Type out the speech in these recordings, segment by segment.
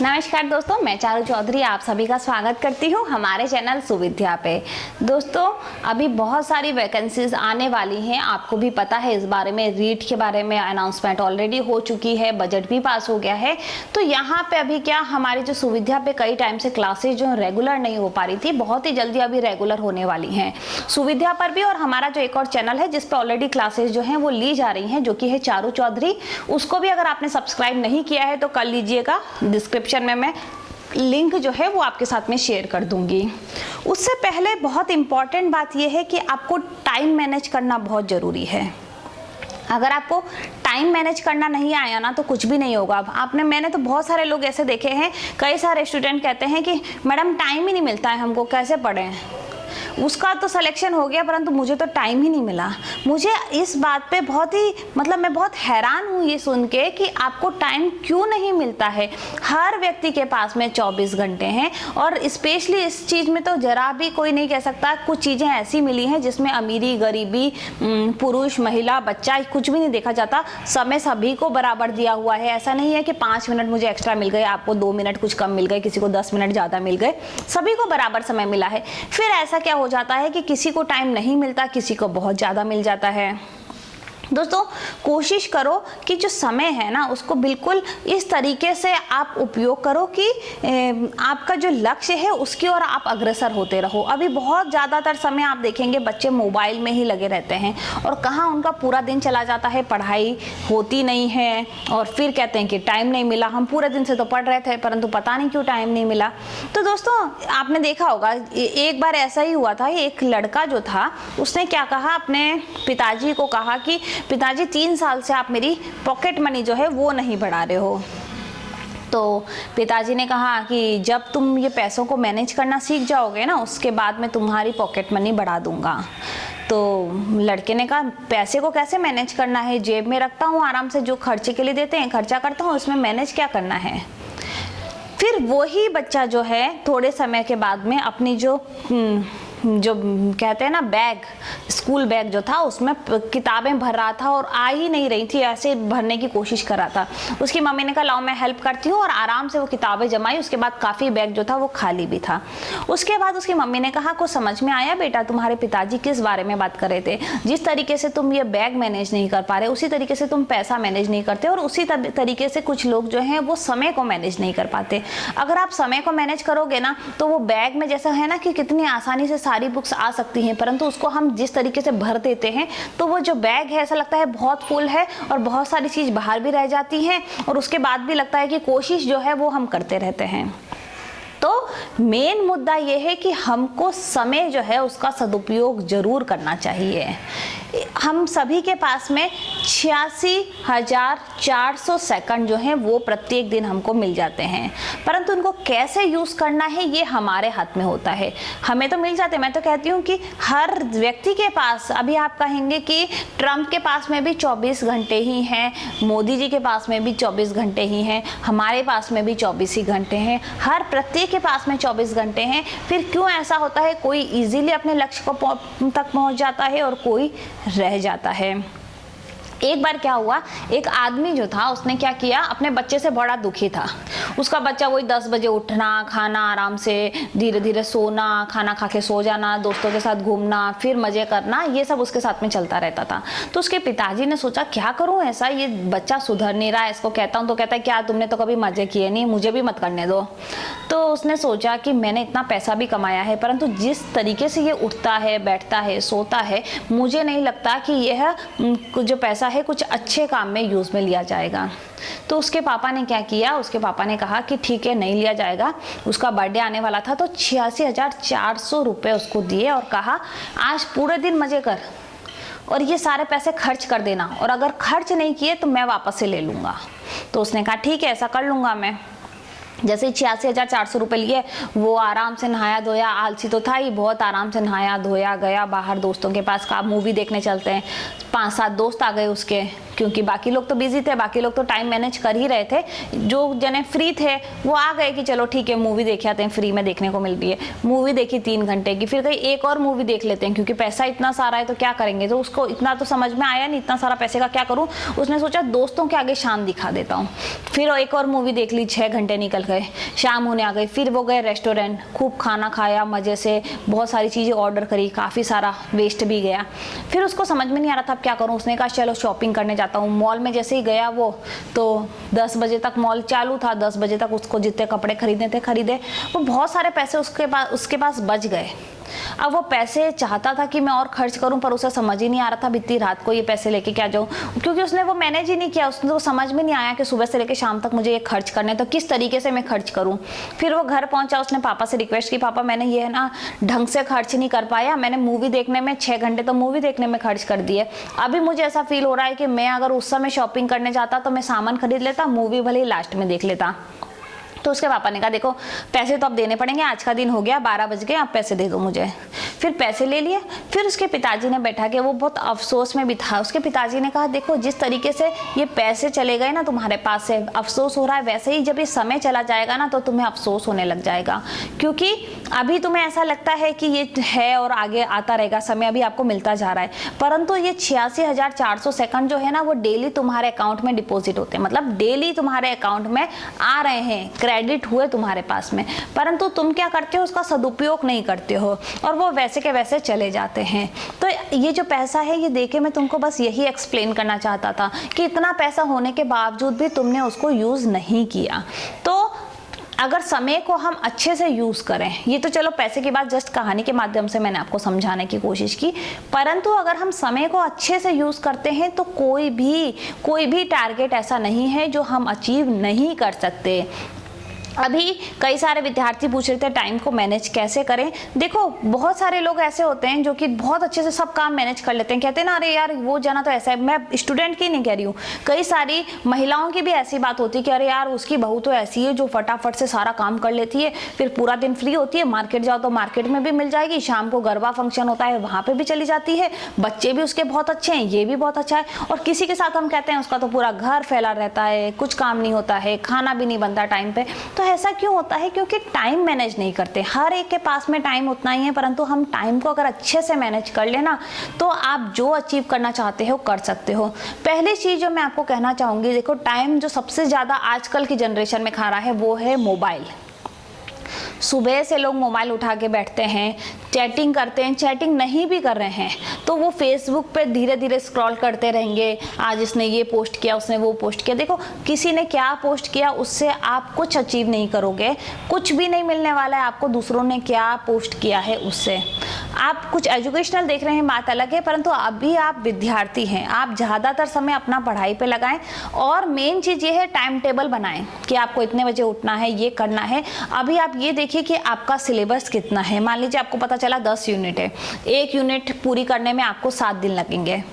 नमस्कार दोस्तों, मैं चारू चौधरी आप सभी का स्वागत करती हूं हमारे चैनल सुविद्या पे। दोस्तों, अभी बहुत सारी वैकेंसीज आने वाली हैं, आपको भी पता है इस बारे में। रीट के बारे में अनाउंसमेंट ऑलरेडी हो चुकी है, बजट भी पास हो गया है। तो यहाँ पे अभी क्या, हमारी जो सुविद्या पे कई टाइम से क्लासेज जो रेगुलर नहीं हो पा रही थी, बहुत ही जल्दी अभी रेगुलर होने वाली हैं सुविद्या पर भी। और हमारा जो एक और चैनल है जिसपे ऑलरेडी क्लासेज जो हैं वो ली जा रही हैं, जो कि है चारू चौधरी, उसको भी अगर आपने सब्सक्राइब नहीं किया है तो कर लीजिएगा। डिस्क्रिप्शन में मैं लिंक जो है वो आपके साथ में शेयर कर दूंगी। उससे पहले बहुत इंपॉर्टेंट बात यह है कि आपको टाइम मैनेज करना बहुत ज़रूरी है। अगर आपको टाइम मैनेज करना नहीं आया ना तो कुछ भी नहीं होगा। मैंने तो बहुत सारे लोग ऐसे देखे हैं, कई सारे स्टूडेंट कहते हैं कि मैडम टाइम ही नहीं मिलता है हमको, कैसे पढ़ें। उसका तो सिलेक्शन हो गया परंतु मुझे तो टाइम ही नहीं मिला। मुझे इस बात पे बहुत ही मैं बहुत हैरान हूँ ये सुन के कि आपको टाइम क्यों नहीं मिलता है। हर व्यक्ति के पास में 24 घंटे हैं और स्पेशली इस चीज़ में तो जरा भी कोई नहीं कह सकता। कुछ चीज़ें ऐसी मिली हैं जिसमें अमीरी गरीबी, पुरुष महिला बच्चा कुछ भी नहीं देखा जाता। समय सभी को बराबर दिया हुआ है। ऐसा नहीं है कि 5 मिनट मुझे एक्स्ट्रा मिल गए, आपको 2 मिनट कुछ कम मिल गए, किसी को 10 मिनट ज़्यादा मिल गए, सभी को बराबर समय मिला है। फिर ऐसा क्या हो जाता है कि किसी को टाइम नहीं मिलता, किसी को बहुत ज़्यादा मिल जाता है। दोस्तों, कोशिश करो कि जो समय है ना उसको बिल्कुल इस तरीके से आप उपयोग करो कि आपका जो लक्ष्य है उसकी ओर आप अग्रसर होते रहो। अभी बहुत ज़्यादातर समय आप देखेंगे बच्चे मोबाइल में ही लगे रहते हैं और कहाँ उनका पूरा दिन चला जाता है, पढ़ाई होती नहीं है और फिर कहते हैं कि टाइम नहीं मिला। हम पूरे दिन से तो पढ़ रहे थे परंतु पता नहीं क्यों टाइम नहीं मिला। तो दोस्तों, आपने देखा होगा एक बार ऐसा ही हुआ था। एक लड़का जो था उसने क्या कहा, अपने पिताजी को कहा कि पिताजी 3 साल से आप मेरी पॉकेट मनी जो है वो नहीं बढ़ा रहे हो। तो पिताजी ने कहा कि जब तुम ये पैसों को मैनेज करना सीख जाओगे ना उसके बाद मैं तुम्हारी पॉकेट मनी बढ़ा दूंगा। तो लड़के ने कहा पैसे को कैसे मैनेज करना है, जेब में रखता हूँ आराम से, जो खर्चे के लिए देते हैं खर्चा करता हूँ, उसमें मैनेज क्या करना है। फिर वही बच्चा जो है थोड़े समय के बाद में अपनी जो कहते हैं ना बैग, स्कूल बैग जो था उसमें किताबें भर रहा था और आ ही नहीं रही थी, ऐसे भरने की कोशिश कर रहा था। उसकी मम्मी ने कहा लाओ मैं हेल्प करती हूँ, और आराम से वो किताबें जमाई। उसके बाद काफ़ी बैग जो था वो खाली भी था। उसके बाद उसकी मम्मी ने कहा कुछ समझ में आया बेटा, तुम्हारे पिताजी किस बारे में बात कर रहे थे। जिस तरीके से तुम ये बैग मैनेज नहीं कर पा रहे उसी तरीके से तुम पैसा मैनेज नहीं करते, और उसी तरीके से कुछ लोग जो हैं वो समय को मैनेज नहीं कर पाते। अगर आप समय को मैनेज करोगे ना तो वो बैग में जैसा है ना कि कितनी आसानी से सारी बुक्स आ सकती हैं, परंतु उसको हम जिस तरीके से भर देते हैं तो वो जो बैग है ऐसा लगता है बहुत फुल है और बहुत सारी चीज़ बाहर भी रह जाती हैं, और उसके बाद भी लगता है कि कोशिश जो है वो हम करते रहते हैं। तो मेन मुद्दा ये है कि हमको समय जो है उसका सदुपयोग जरूर करना चाहिए। हम सभी के पास में 86,400 सेकंड जो हैं वो प्रत्येक दिन हमको मिल जाते हैं, परंतु उनको कैसे यूज़ करना है ये हमारे हाथ में होता है। हमें तो मिल जाते हैं। मैं तो कहती हूँ कि हर व्यक्ति के पास, अभी आप कहेंगे कि ट्रंप के पास में भी 24 घंटे ही हैं, मोदी जी के पास में भी 24 घंटे ही हैं, हमारे पास में भी 24 ही घंटे हैं, हर प्रत्येक के पास में 24 घंटे हैं। फिर क्यों ऐसा होता है, कोई इजीली अपने लक्ष्य को तक पहुँच जाता है और कोई रह जाता है। एक बार क्या हुआ, एक आदमी जो था उसने क्या किया, अपने बच्चे से बड़ा दुखी था। उसका बच्चा वही 10 बजे उठना, खाना आराम से, धीरे धीरे सोना, खाना खा के सो जाना, दोस्तों के साथ घूमना, फिर मजे करना, ये सब उसके साथ में चलता रहता था। तो उसके पिताजी ने सोचा क्या करूं ऐसा, ये बच्चा सुधर नहीं रहा है, इसको कहता हूं तो कहता है क्या तुमने तो कभी मजे किए नहीं, मुझे भी मत करने दो। तो उसने सोचा कि मैंने इतना पैसा भी कमाया है परंतु जिस तरीके से ये उठता है, बैठता है, सोता है, मुझे नहीं लगता कि यह जो पैसा है कुछ अच्छे काम में यूज़ में लिया जाएगा। तो उसके पापा ने क्या किया, उसके पापा ने कहा कि ठीक है नहीं लिया जाएगा। उसका बर्थडे आने वाला था तो 86,400 रुपये उसको दिए और कहा आज पूरे दिन मज़े कर और ये सारे पैसे खर्च कर देना, और अगर खर्च नहीं किए तो मैं वापस से ले लूँगा। तो उसने कहा ठीक है ऐसा कर लूँगा मैं। जैसे 86,400 रुपये लिए, वो आराम से नहाया धोया, आलसी तो था ही, बहुत आराम से नहाया धोया, गया बाहर दोस्तों के पास, कहा मूवी देखने चलते हैं। 5-7 दोस्त आ गए उसके, क्योंकि बाकी लोग तो बिजी थे, बाकी लोग तो टाइम मैनेज कर ही रहे थे। जो जने फ्री थे वो आ गए कि चलो ठीक है मूवी देख आते हैं, फ्री में देखने को मिल रही है। मूवी देखी 3 घंटे की, फिर कहीं एक और मूवी देख लेते हैं क्योंकि पैसा इतना सारा है तो क्या करेंगे। तो उसको इतना तो समझ में आया नहीं, इतना सारा पैसे का क्या करूँ। उसने सोचा दोस्तों के आगे शान दिखा देता हूँ। फिर एक और मूवी देख ली, 6 घंटे निकल गए, शाम होने आ गई। फिर वो गए रेस्टोरेंट, खूब खाना खाया मजे से, बहुत सारी चीज़ें ऑर्डर करी, काफ़ी सारा वेस्ट भी गया। फिर उसको समझ में नहीं आ रहा था अब क्या करूँ। उसने कहा चलो शॉपिंग करने जाता हूँ। मॉल में जैसे ही गया वो, तो 10 बजे तक मॉल चालू था। 10 बजे तक उसको जितने कपड़े खरीदने थे खरीदे। वो बहुत सारे पैसे उसके पास बच गए। अब वो पैसे चाहता था कि मैं और खर्च करूं, पर उसे समझ ही नहीं आ रहा था इतनी रात को ये पैसे लेके क्या जाऊं, क्योंकि उसने वो मैनेज ही नहीं किया। उसको समझ में नहीं आया कि सुबह से लेके शाम तक मुझे ये खर्च करने, तो किस तरीके से मैं खर्च करूं। फिर वो घर पहुंचा, उसने पापा से रिक्वेस्ट की, पापा मैंने ये है ना ढंग से खर्च नहीं कर पाया, मैंने मूवी देखने में 6 घंटे तो मूवी देखने में खर्च कर दिए। अभी मुझे ऐसा फील हो रहा है कि मैं अगर उस समय शॉपिंग करने जाता तो मैं सामान खरीद लेता, मूवी भले ही लास्ट में देख लेता। तो उसके पापा ने कहा देखो पैसे तो अब देने पड़ेंगे, आज का दिन हो गया, 12 बज गए, आप पैसे दे दो मुझे। फिर पैसे ले लिए। फिर उसके पिताजी ने बैठा के, वो बहुत अफसोस में भी था। उसके पिताजी ने कहा देखो जिस तरीके से ये पैसे चले गए ना तुम्हारे पास से, अफसोस हो रहा है, वैसे ही जब ये समय चला जाएगा ना तो तुम्हें अफसोस होने लग जाएगा। क्योंकि अभी तुम्हें ऐसा लगता है कि ये है और आगे आता रहेगा, समय अभी आपको मिलता जा रहा है, परंतु ये 86,400 सेकंड जो है ना वो डेली तुम्हारे अकाउंट में डिपॉजिट होते हैं। मतलब डेली तुम्हारे अकाउंट में आ रहे हैं, क्रेडिट हुए तुम्हारे पास में, परंतु तुम क्या करते हो, उसका सदुपयोग नहीं करते हो और वो वैसे के वैसे चले जाते हैं। तो ये जो पैसा है ये देके मैं तुमको बस यही एक्सप्लेन करना चाहता था कि इतना पैसा होने के बावजूद भी तुमने उसको यूज नहीं किया। तो अगर समय को हम अच्छे से यूज करें, ये तो चलो पैसे की बात जस्ट कहानी के माध्यम से मैंने आपको समझाने की कोशिश की, परंतु अगर हम समय को अच्छे से यूज करते हैं तो कोई भी टारगेट ऐसा नहीं है जो हम अचीव नहीं कर सकते। अभी कई सारे विद्यार्थी पूछ रहे थे टाइम को मैनेज कैसे करें। देखो बहुत सारे लोग ऐसे होते हैं जो कि बहुत अच्छे से सब काम मैनेज कर लेते हैं, कहते हैं ना अरे यार वो जाना तो ऐसा है। मैं स्टूडेंट की नहीं कह रही हूँ, कई सारी महिलाओं की भी ऐसी बात होती है कि अरे यार उसकी बहू तो ऐसी है जो फटाफट से सारा काम कर लेती है, फिर पूरा दिन फ्री होती है, मार्केट जाओ तो मार्केट में भी मिल जाएगी, शाम को गरबा फंक्शन होता है वहाँ पे भी चली जाती है, बच्चे भी उसके बहुत अच्छे हैं, ये भी बहुत अच्छा है। और किसी के साथ हम कहते हैं उसका तो पूरा घर फैला रहता है, कुछ काम नहीं होता है, खाना भी नहीं बनता टाइम पे। तो ऐसा क्यों होता है? क्योंकि टाइम मैनेज नहीं करते। हर एक के पास में टाइम उतना ही है, परंतु हम टाइम को अगर अच्छे से मैनेज कर लेना तो आप जो अचीव करना चाहते हो कर सकते हो। पहली चीज जो मैं आपको कहना चाहूंगी, देखो टाइम जो सबसे ज्यादा आजकल की जनरेशन में खा रहा है वो है मोबाइल। सुबह से लोग मोबाइल उठा के बैठते हैं, चैटिंग करते हैं, चैटिंग नहीं भी कर रहे हैं तो वो फेसबुक पे धीरे धीरे स्क्रॉल करते रहेंगे, आज इसने ये पोस्ट किया, उसने वो पोस्ट किया। देखो किसी ने क्या पोस्ट किया उससे आप कुछ अचीव नहीं करोगे, कुछ भी नहीं मिलने वाला है आपको दूसरों ने क्या पोस्ट किया है उससे। आप कुछ एजुकेशनल देख रहे हैं बात अलग है, परंतु अभी आप विद्यार्थी हैं, आप ज़्यादातर समय अपना पढ़ाई पे लगाएं और मेन चीज़ ये है टाइम टेबल बनाएं कि आपको इतने बजे उठना है, ये करना है। अभी आप ये देखिए कि आपका सिलेबस कितना है। मान लीजिए आपको पता चला 10 यूनिट है, एक यूनिट पूरी करने में आपको 7 दिन लगेंगे।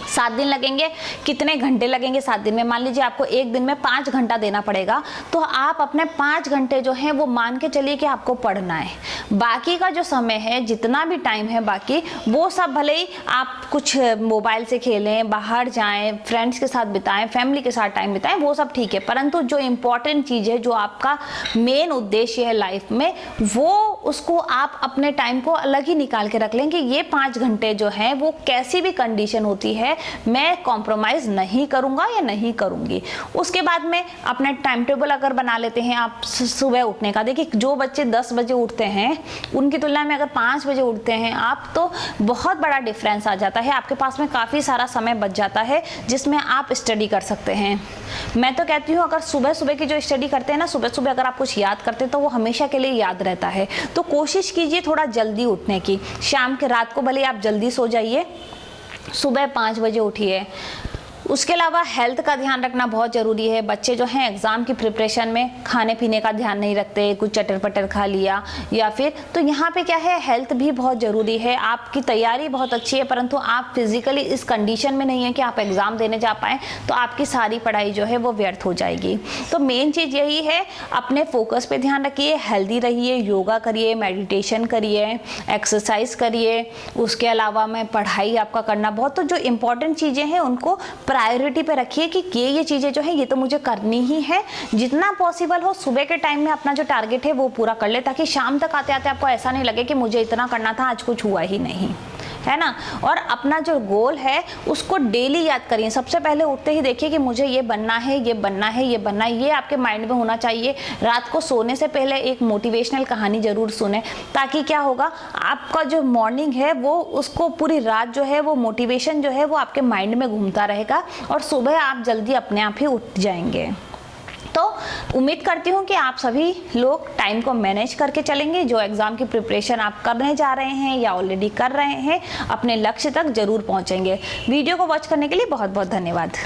7 दिन लगेंगे, कितने घंटे लगेंगे 7 दिन में? मान लीजिए आपको एक दिन में 5 घंटा देना पड़ेगा, तो आप अपने 5 घंटे जो हैं वो मान के चलिए कि आपको पढ़ना है। बाकी का जो समय है, जितना भी टाइम है बाकी, वो सब भले ही आप कुछ मोबाइल से खेलें, बाहर जाएं, फ्रेंड्स के साथ बिताएं, फैमिली के साथ टाइम बिताएं, वो सब ठीक है, परंतु जो इम्पोर्टेंट चीज़ है, जो आपका मेन उद्देश्य है लाइफ में, वो उसको आप अपने टाइम को अलग ही निकाल के रख लें कि ये 5 घंटे जो हैं वो कैसी भी कंडीशन होती है मैं कॉम्प्रोमाइज नहीं करूंगा या नहीं करूंगी। उसके बाद में अपना टाइम टेबल अगर बना लेते हैं आप सुबह उठने का, देखिए जो बच्चे 10 बजे उठते हैं उनकी तुलना में अगर 5 बजे उठते हैं आप, तो बहुत बड़ा डिफरेंस आ जाता है। आपके पास में काफ़ी सारा समय बच जाता है जिसमें आप स्टडी कर सकते हैं। मैं तो कहती हूँ अगर सुबह सुबह की जो स्टडी करते हैं ना, सुबह सुबह अगर आप कुछ याद करते हैं तो वो हमेशा के लिए याद रहता है। तो कोशिश कीजिए थोड़ा जल्दी उठने की। शाम के रात को भले आप जल्दी सो जाइए, सुबह 5 बजे उठिए। उसके अलावा हेल्थ का ध्यान रखना बहुत ज़रूरी है। बच्चे जो हैं एग्ज़ाम की प्रिपरेशन में खाने पीने का ध्यान नहीं रखते, कुछ चटर पटर खा लिया या फिर, तो यहाँ पे क्या है, हेल्थ भी बहुत ज़रूरी है। आपकी तैयारी बहुत अच्छी है परंतु आप फिजिकली इस कंडीशन में नहीं है कि आप एग्ज़ाम देने जा पाएँ, तो आपकी सारी पढ़ाई जो है वो व्यर्थ हो जाएगी। तो मेन चीज़ यही है, अपने फोकस पे ध्यान रखिए, हेल्दी रहिए, योगा करिए, मेडिटेशन करिए, एक्सरसाइज करिए। उसके अलावा में पढ़ाई आपका करना बहुत, तो जो इम्पोर्टेंट चीज़ें हैं उनको प्रायोरिटी पे रखिए कि ये चीज़ें जो है ये तो मुझे करनी ही है। जितना पॉसिबल हो सुबह के टाइम में अपना जो टारगेट है वो पूरा कर ले, ताकि शाम तक आते आते आपको ऐसा नहीं लगे कि मुझे इतना करना था, आज कुछ हुआ ही नहीं, है ना। और अपना जो गोल है उसको डेली याद करिए। सबसे पहले उठते ही देखिए कि मुझे ये बनना है, ये बनना है, ये बनना है, ये आपके माइंड में होना चाहिए। रात को सोने से पहले एक मोटिवेशनल कहानी जरूर सुने, ताकि क्या होगा, आपका जो मॉर्निंग है वो उसको पूरी रात जो है वो मोटिवेशन जो है वो आपके माइंड में घूमता रहेगा और सुबह आप जल्दी अपने आप ही उठ जाएंगे। तो उम्मीद करती हूँ कि आप सभी लोग टाइम को मैनेज करके चलेंगे। जो एग्ज़ाम की प्रिपरेशन आप करने जा रहे हैं या ऑलरेडी कर रहे हैं, अपने लक्ष्य तक जरूर पहुँचेंगे। वीडियो को वॉच करने के लिए बहुत बहुत धन्यवाद।